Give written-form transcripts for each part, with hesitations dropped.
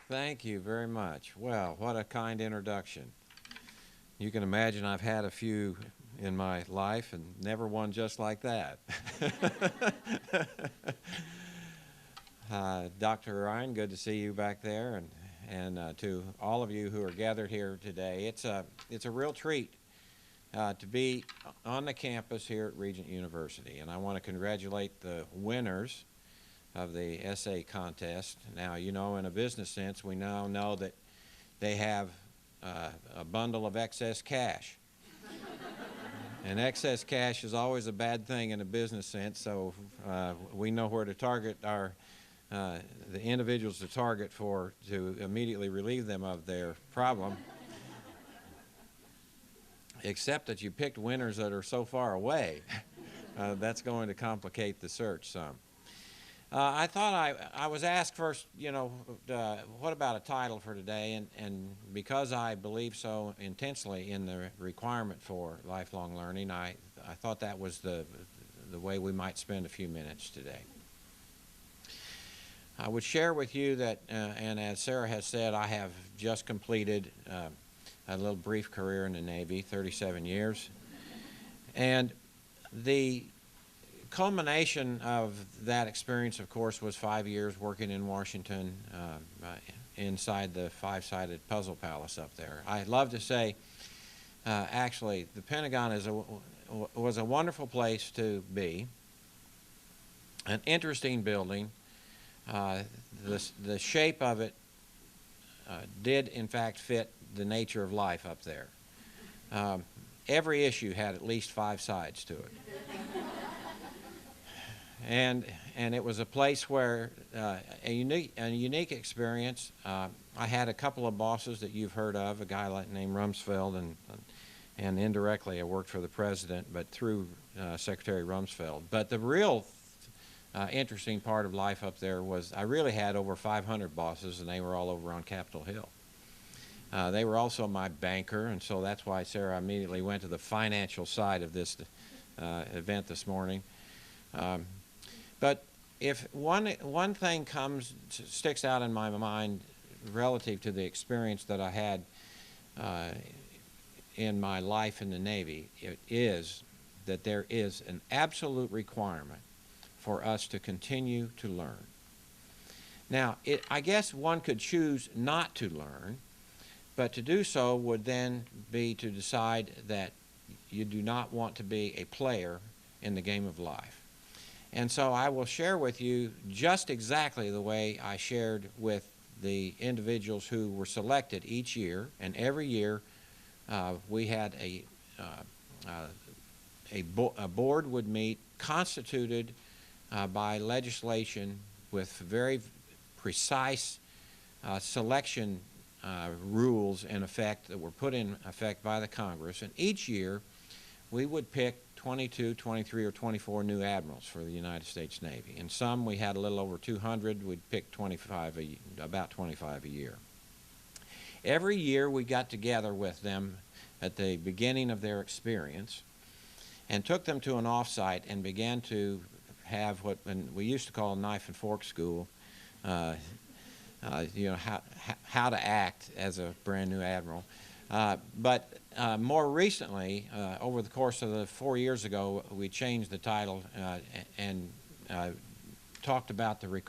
Thank you very much. Well, what a kind introduction. You can imagine I've had a few in my life and never one just like that. Dr. Ryan, good to see you back there, and to all of you who are gathered here today. It's a real treat to be on the campus here at Regent University, and I want to congratulate the winners of the essay contest. Now, you know, in a business sense, we now know that they have a bundle of excess cash. And excess cash is always a bad thing in a business sense, so we know where to target the individuals to target to immediately relieve them of their problem. Except that you picked winners that are so far away. That's going to complicate the search some. I thought I was asked first, what about a title for today? And because I believe so intensely in the requirement for lifelong learning, I thought that was the way we might spend a few minutes today. I would share with you that, and as Sarah has said, I have just completed a little brief career in the Navy, 37 years. And the culmination of that experience, of course, was 5 years working in Washington inside the five-sided puzzle palace up there. I love to say, actually, the Pentagon was a wonderful place to be, an interesting building. The shape of it did, in fact, fit the nature of life up there. Every issue had at least 5 sides to it. And it was a place where a unique experience. I had a couple of bosses that you've heard of, a guy named Rumsfeld, and indirectly I worked for the president, but through Secretary Rumsfeld. But the real interesting part of life up there was I really had over 500 bosses, and they were all over on Capitol Hill. They were also my banker, and so that's why Sarah immediately went to the financial side of this event this morning. But if one thing sticks out in my mind relative to the experience that I had in my life in the Navy, it is that there is an absolute requirement for us to continue to learn. Now, I guess one could choose not to learn, but to do so would then be to decide that you do not want to be a player in the game of life. And so I will share with you just exactly the way I shared with the individuals who were selected each year. And every year we had a board would meet constituted by legislation with very precise selection rules in effect that were put in effect by the Congress. And each year we would pick 22, 23, or 24 new admirals for the United States Navy. In some, we had a little over 200. We'd pick about 25 a year. Every year, we got together with them at the beginning of their experience and took them to an off-site and began to have what we used to call a knife and fork school, how to act as a brand new admiral. But more recently, over the course of the 4 years ago, we changed the title and talked about the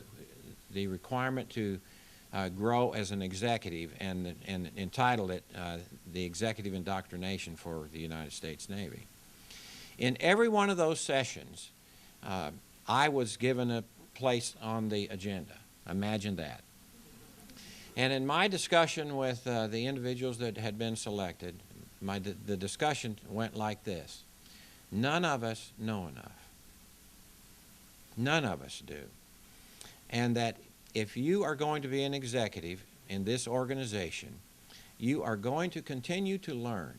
requirement to grow as an executive and entitled it The Executive Indoctrination for the United States Navy. In every one of those sessions, I was given a place on the agenda. Imagine that. And in my discussion with the individuals that had been selected, the discussion went like this. None of us know enough. None of us do. And that if you are going to be an executive in this organization, you are going to continue to learn.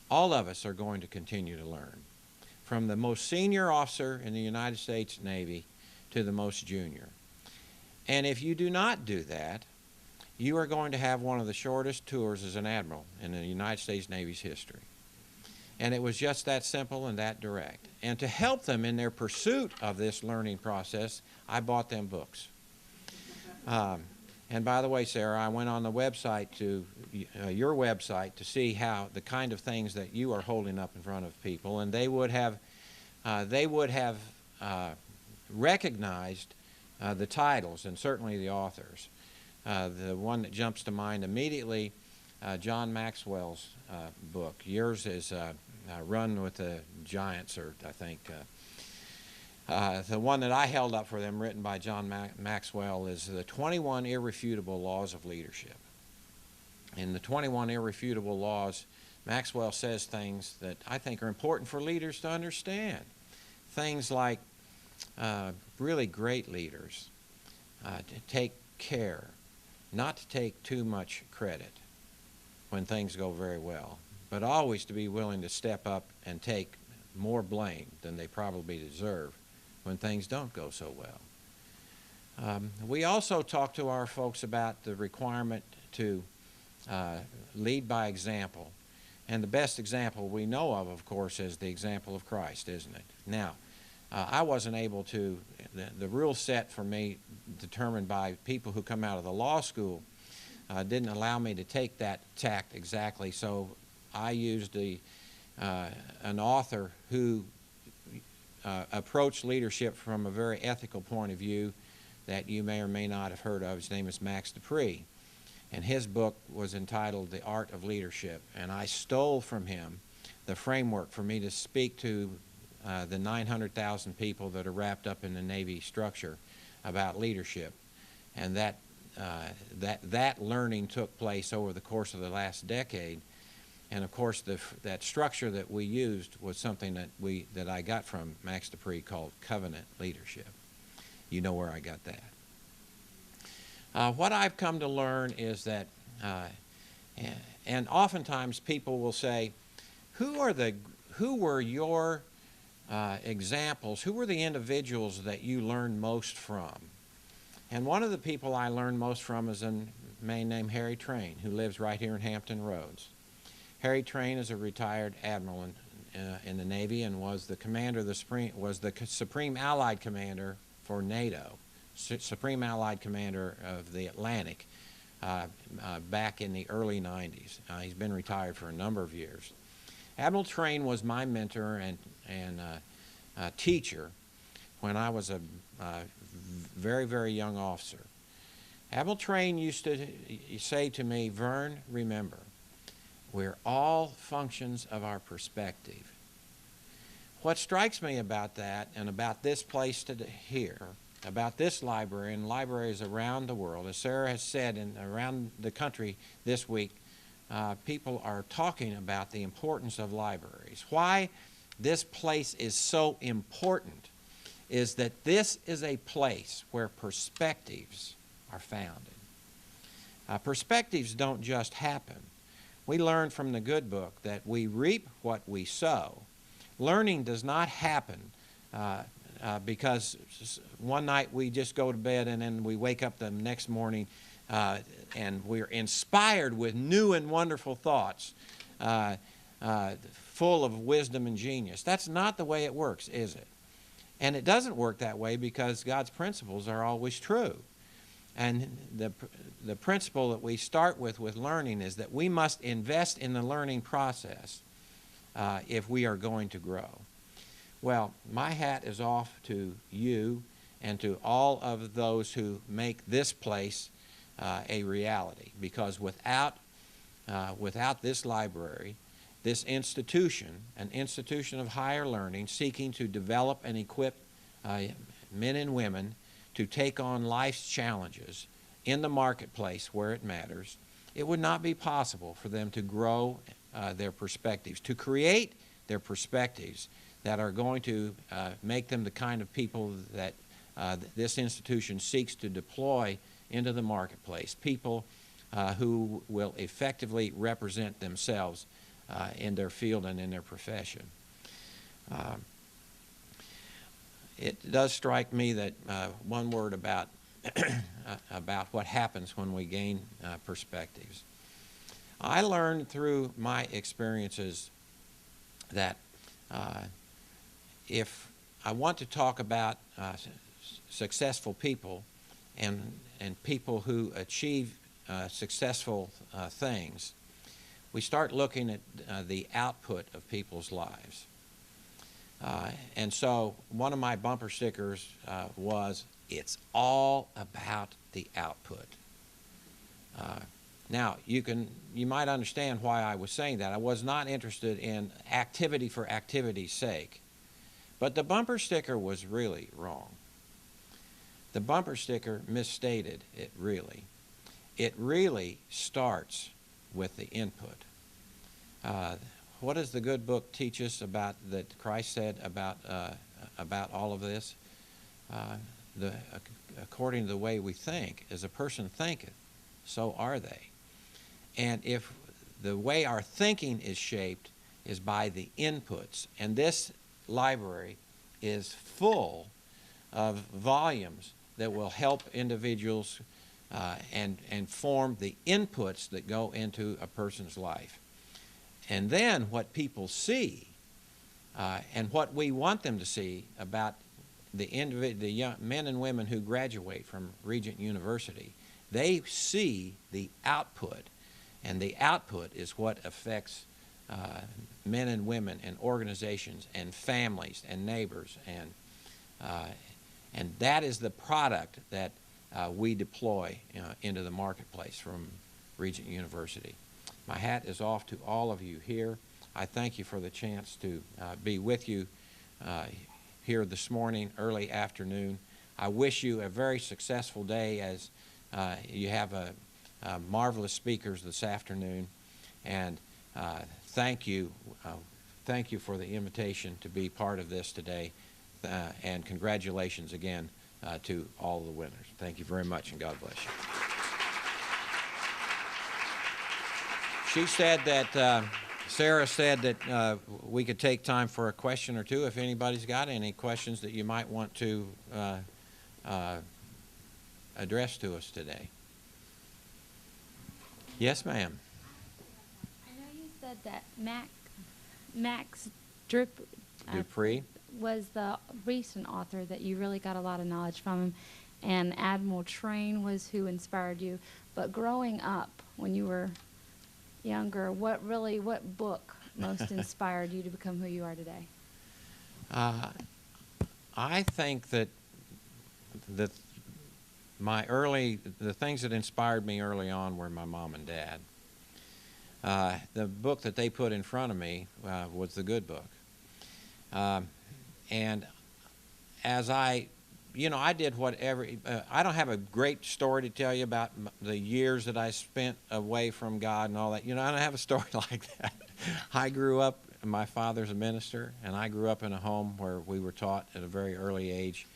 All of us are going to continue to learn, from the most senior officer in the United States Navy to the most junior. And if you do not do that, you are going to have one of the shortest tours as an admiral in the United States Navy's history. And it was just that simple and that direct. And to help them in their pursuit of this learning process, I bought them books. And by the way, Sarah, I went on the website to your website to see how the kind of things that you are holding up in front of people, and they would have recognized the titles and certainly the authors. The one that jumps to mind immediately, John Maxwell's book. Yours is Run with the Giants, or I think. The one that I held up for them, written by John Maxwell, is the 21 Irrefutable Laws of Leadership. In the 21 Irrefutable Laws, Maxwell says things that I think are important for leaders to understand. Things like really great leaders to take care, not to take too much credit when things go very well, but always to be willing to step up and take more blame than they probably deserve when things don't go so well. We also talk to our folks about the requirement to lead by example. And the best example we know of course, is the example of Christ, isn't it? Now, I wasn't able to, the rule set for me, determined by people who come out of the law school, didn't allow me to take that tact exactly, so I used an author who approached leadership from a very ethical point of view that you may or may not have heard of. His name is Max Dupree, and his book was entitled The Art of Leadership, and I stole from him the framework for me to speak to the 900,000 people that are wrapped up in the Navy structure about leadership. And that learning took place over the course of the last decade. And of course, that structure that we used was something that I got from Max Dupree called covenant leadership. You know where I got that. What I've come to learn is that, and oftentimes people will say, who were your examples? Who were the individuals that you learned most from? And one of the people I learned most from is a man named Harry Train, who lives right here in Hampton Roads. Harry Train is a retired admiral in the Navy and was the commander of the Supreme Allied Commander for NATO, Supreme Allied Commander of the Atlantic back in the early 90s. He's been retired for a number of years. Admiral Train was my mentor and teacher when I was a very, very young officer. Admiral Train used to say to me, Vern, remember, we're all functions of our perspective. What strikes me about that and about this place here, about this library and libraries around the world, as Sarah has said, and around the country this week, people are talking about the importance of libraries. Why this place is so important is that this is a place where perspectives are founded. Perspectives don't just happen. We learn from the good book that we reap what we sow. Learning does not happen because one night we just go to bed and then we wake up the next morning and we're inspired with new and wonderful thoughts, full of wisdom and genius. That's not the way it works, is it? And it doesn't work that way because God's principles are always true. And the principle that we start with learning is that we must invest in the learning process if we are going to grow. Well, my hat is off to you and to all of those who make this place a reality, because without this library, this institution, an institution of higher learning seeking to develop and equip men and women to take on life's challenges in the marketplace where it matters, it would not be possible for them to grow their perspectives, to create their perspectives that are going to make them the kind of people that this institution seeks to deploy into the marketplace, people who will effectively represent themselves in their field and in their profession. It does strike me that one word about about what happens when we gain perspectives. I learned through my experiences that if I want to talk about successful people and and people who achieve successful things, we start looking at the output of people's lives. And so one of my bumper stickers was, "It's all about the output." Now, you might understand why I was saying that. I was not interested in activity for activity's sake. But the bumper sticker was really wrong. The bumper sticker misstated it really. It really starts with the input. What does the good book teach us about that Christ said about all of this? According to the way we think, as a person thinketh, so are they. And if the way our thinking is shaped is by the inputs, and this library is full of volumes that will help individuals and form the inputs that go into a person's life. And then what people see and what we want them to see about the young men and women who graduate from Regent University, they see the output, and the output is what affects men and women and organizations and families and neighbors, and that is the product that we deploy into the marketplace from Regent University. My hat is off to all of you here. I thank you for the chance to be with you here this morning, early afternoon. I wish you a very successful day as you have marvelous speakers this afternoon, and thank you for the invitation to be part of this today, and congratulations again to all the winners. Thank you very much, and God bless you. She said that, Sarah said that we could take time for a question or two if anybody's got any questions that you might want to address to us today. Yes, ma'am. I know you said that Max Dupree was the recent author that you really got a lot of knowledge from him, and Admiral was who inspired you. But growing up, when you were younger, what book most inspired you to become who you are today? I think that the things that inspired me early on were my mom and dad. The book that they put in front of me was the good book. And as I did whatever. I don't have a great story to tell you about the years that I spent away from God and all that. I don't have a story like that. I grew up, my father's a minister, and I grew up in a home where we were taught at a very early age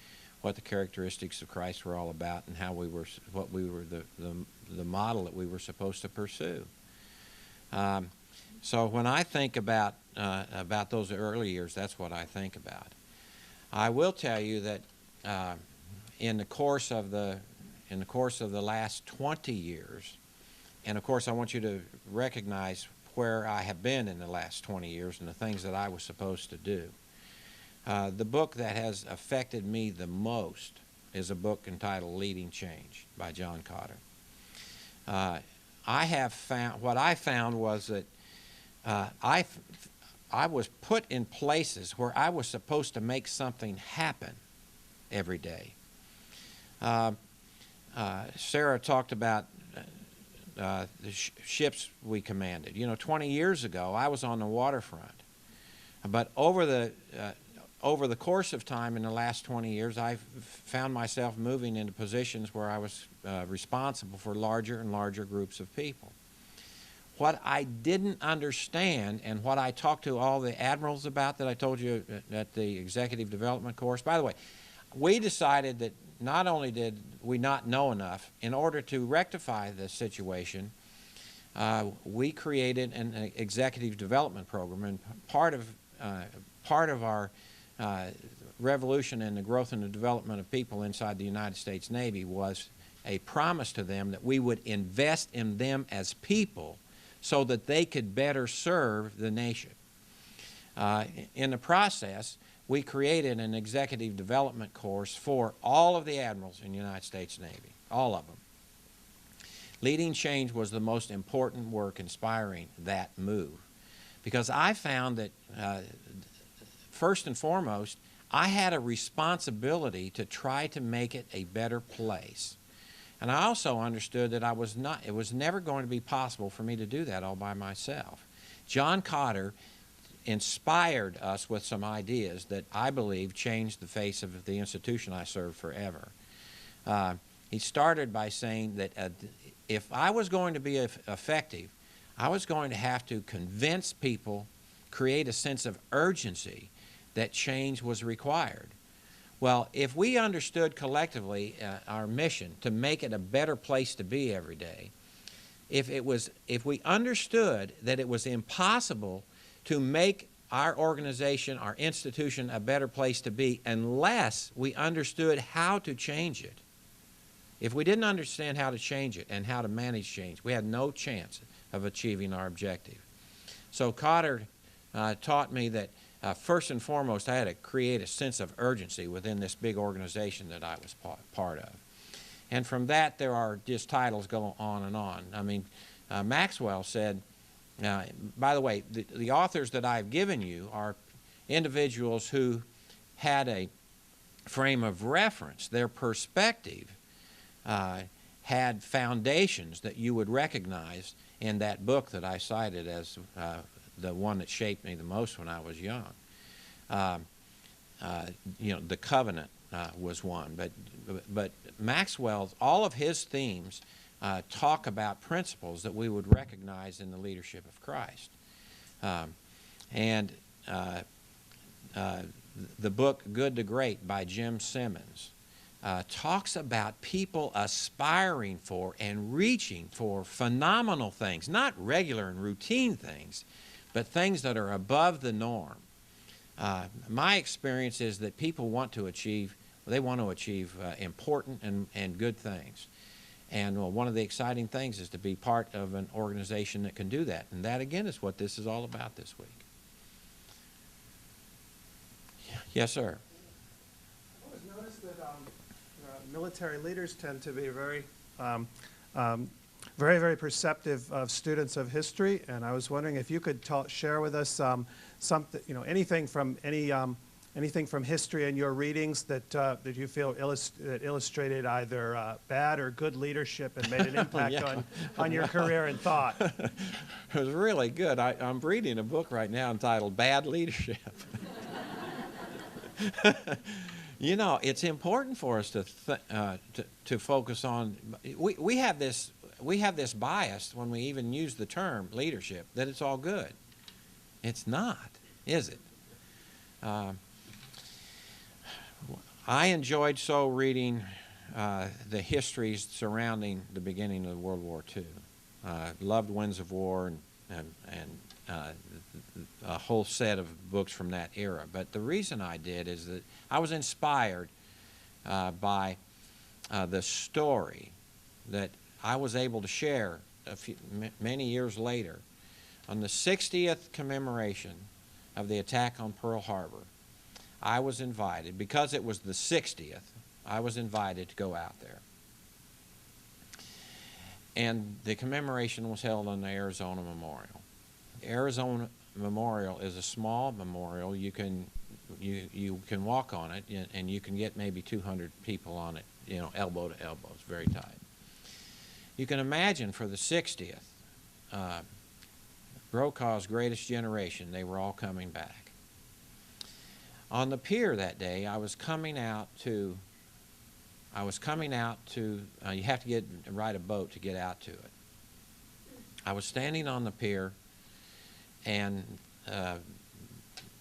what the characteristics of Christ were all about, and how the model that we were supposed to pursue. So when I think about those early years, that's what I think about. I will tell you that in the course of the last 20 years, and of course I want you to recognize where I have been in the last 20 years and the things that I was supposed to do. The book that has affected me the most is a book entitled Leading Change by John Cotter. What I found was that I was put in places where I was supposed to make something happen every day. Sarah talked about the ships we commanded. 20 years ago, I was on the waterfront. But over the course of time in the last 20 years, I've found myself moving into positions where I was responsible for larger and larger groups of people. What I didn't understand, and what I talked to all the admirals about that I told you at the executive development course, by the way, we decided that not only did we not know enough, in order to rectify the situation, we created an executive development program, and part of our revolution in the growth and the development of people inside the United States Navy was a promise to them that we would invest in them as people so that they could better serve the nation. In the process, we created an executive development course for all of the admirals in the United States Navy, all of them. Leading change was the most important work inspiring that move. Because I found that, first and foremost, I had a responsibility to try to make it a better place. And I also understood that it was never going to be possible for me to do that all by myself. John Cotter inspired us with some ideas that I believe changed the face of the institution I served forever. He started by saying that if I was going to be effective, I was going to have to convince people, create a sense of urgency that change was required. Well, if we understood collectively our mission to make it a better place to be every day, if we understood that it was impossible to make our organization, our institution, a better place to be unless we understood how to change it. If we didn't understand how to change it and how to manage change, we had no chance of achieving our objective. So Cotter taught me that first and foremost, I had to create a sense of urgency within this big organization that I was part of. And from that, there are just titles go on and on. I mean, Maxwell said, by the way, the authors that I've given you are individuals who had a frame of reference. Their perspective had foundations that you would recognize in that book that I cited as the one that shaped me the most when I was young. The Covenant was one, but Maxwell's, all of his themes talk about principles that we would recognize in the leadership of Christ. The book Good to Great by Jim Simmons talks about people aspiring for and reaching for phenomenal things, not regular and routine things, but things that are above the norm. My experience is that people want to achieve important and good things. And one of the exciting things is to be part of an organization that can do that. And that, again, is what this is all about this week. Yes, sir. I always noticed that military leaders tend to be very, very perceptive of students of history. And I was wondering if you could share with us something, anything from history in your readings that you feel illustrated either bad or good leadership and made an impact on your career and thought. It was really good. I'm reading a book right now entitled Bad Leadership. It's important for us to focus on. We have this bias when we even use the term leadership that it's all good. It's not, is it? I enjoyed reading the histories surrounding the beginning of World War II. Loved Winds of War and a whole set of books from that era. But the reason I did is that I was inspired by the story that I was able to share many years later on the 60th commemoration of the attack on Pearl Harbor. I was invited, because it was the 60th, I was invited to go out there. And the commemoration was held on the Arizona Memorial. The Arizona Memorial is a small memorial. You can walk on it, and you can get maybe 200 people on it, elbow to elbow. It's very tight. You can imagine for the 60th, Brokaw's greatest generation, they were all coming back. On the pier that day, I was coming out to, you have to ride a boat to get out to it. I was standing on the pier, and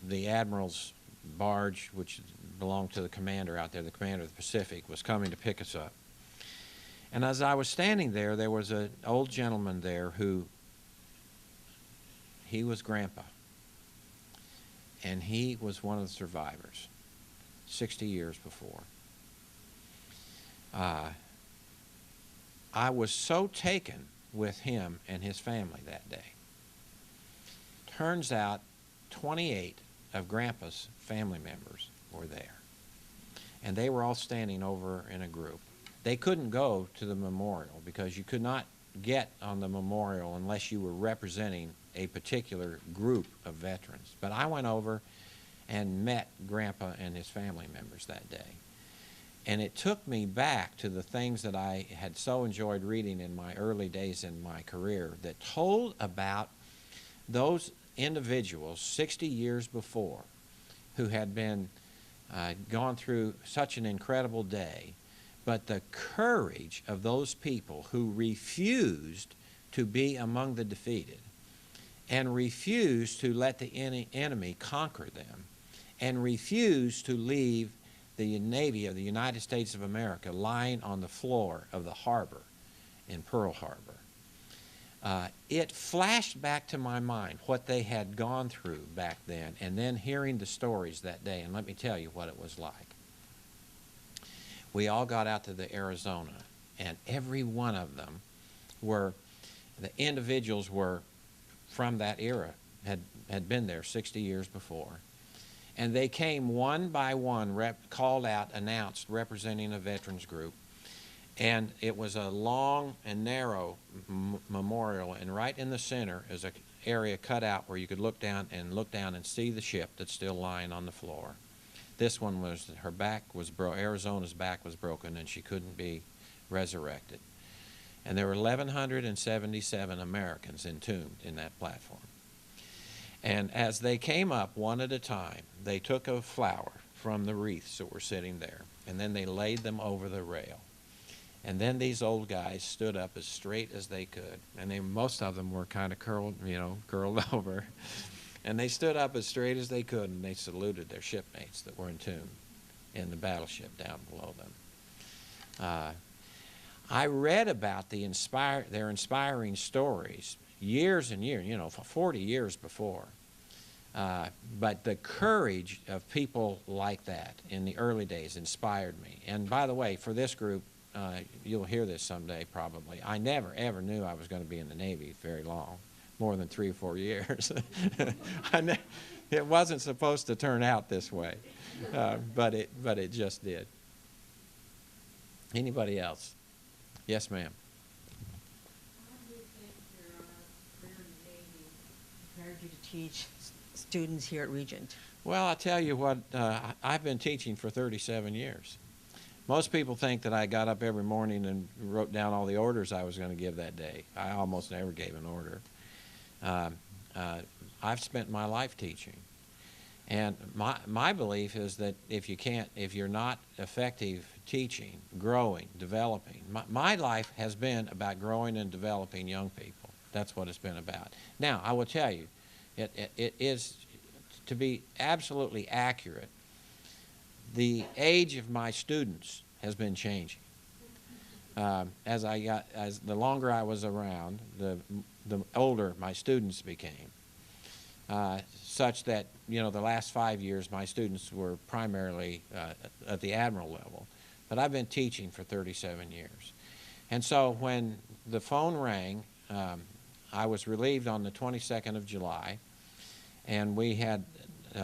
the Admiral's barge, which belonged to the commander out there, the commander of the Pacific, was coming to pick us up. And as I was standing there, there was an old gentleman there he was Grandpa. And he was one of the survivors, 60 years before. I was so taken with him and his family that day. Turns out 28 of Grandpa's family members were there. And they were all standing over in a group. They couldn't go to the memorial because you could not get on the memorial unless you were representing a particular group of veterans. But I went over and met Grandpa and his family members that day. And it took me back to the things that I had so enjoyed reading in my early days in my career that told about those individuals 60 years before who had been gone through such an incredible day, but the courage of those people who refused to be among the defeated and refused to let the enemy conquer them and refused to leave the Navy of the United States of America lying on the floor of the harbor in Pearl Harbor. It flashed back to my mind what they had gone through back then, and then hearing the stories that day, and let me tell you what it was like. We all got out to the Arizona, and every one of them the individuals were from that era, had been there 60 years before. And they came one by one, called out, announced, representing a veterans group. And it was a long and narrow memorial, and right in the center is an area cut out where you could look down and see the ship that's still lying on the floor. This one was, her back was Arizona's back was broken, and she couldn't be resurrected. And there were 1,177 Americans entombed in that platform. And as they came up one at a time, they took a flower from the wreaths that were sitting there, and then they laid them over the rail. And then these old guys stood up as straight as they could, and most of them were kind of curled over. And they stood up as straight as they could, and they saluted their shipmates that were entombed in the battleship down below them. I read about their inspiring stories years and years, 40 years before. But the courage of people like that in the early days inspired me. And by the way, for this group, you'll hear this someday probably, I never ever knew I was going to be in the Navy very long, more than 3 or 4 years. It wasn't supposed to turn out this way, but it just did. Anybody else? Yes, ma'am. How do you think your career in the Navy prepared you to teach students here at Regent? Well, I'll tell you what, I've been teaching for 37 years. Most people think that I got up every morning and wrote down all the orders I was going to give that day. I almost never gave an order. I've spent my life teaching. And my belief is that if you're not effective teaching, growing, developing, my life has been about growing and developing young people. That's what it's been about. Now, I will tell you, it is, to be absolutely accurate, the age of my students has been changing. As the longer I was around, the older my students became. Such that, the last 5 years my students were primarily at the Admiral level. But I've been teaching for 37 years. And so when the phone rang, I was relieved on the 22nd of July, and we had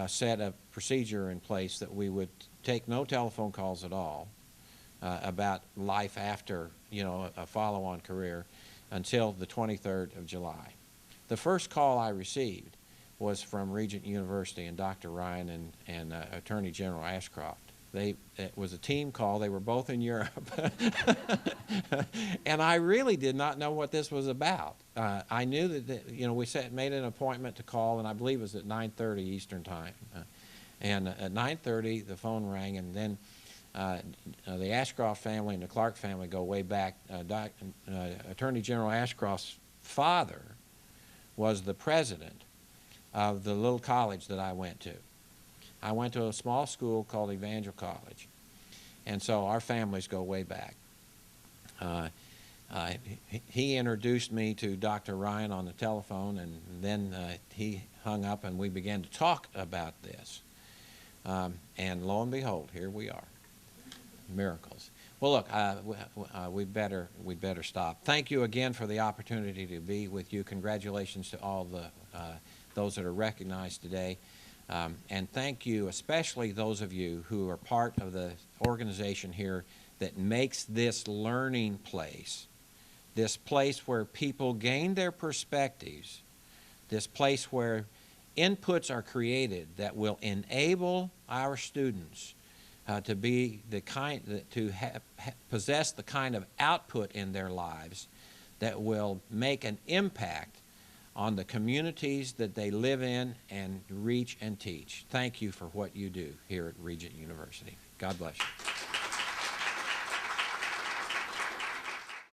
set a procedure in place that we would take no telephone calls at all about life after, a follow-on career until the 23rd of July. The first call I received was from Regent University and Dr. Ryan and Attorney General Ashcroft. It was a team call. They were both in Europe. And I really did not know what this was about. I knew that, we made an appointment to call, and I believe it was at 9:30 Eastern Time. And at 9:30, the phone rang, and then the Ashcroft family and the Clark family go way back. Attorney General Ashcroft's father was the president of the little college that I went to. I went to a small school called Evangel College, and so our families go way back. He introduced me to Dr. Ryan on the telephone, and then he hung up, and we began to talk about this. And lo and behold, here we are. Miracles. Well, look, we'd better stop. Thank you again for the opportunity to be with you. Congratulations to all those that are recognized today. And thank you, especially those of you who are part of the organization here that makes this learning place, this place where people gain their perspectives, this place where inputs are created that will enable our students to be the kind to possess the kind of output in their lives that will make an impact on the communities that they live in and reach and teach. Thank you for what you do here at Regent University. God bless you.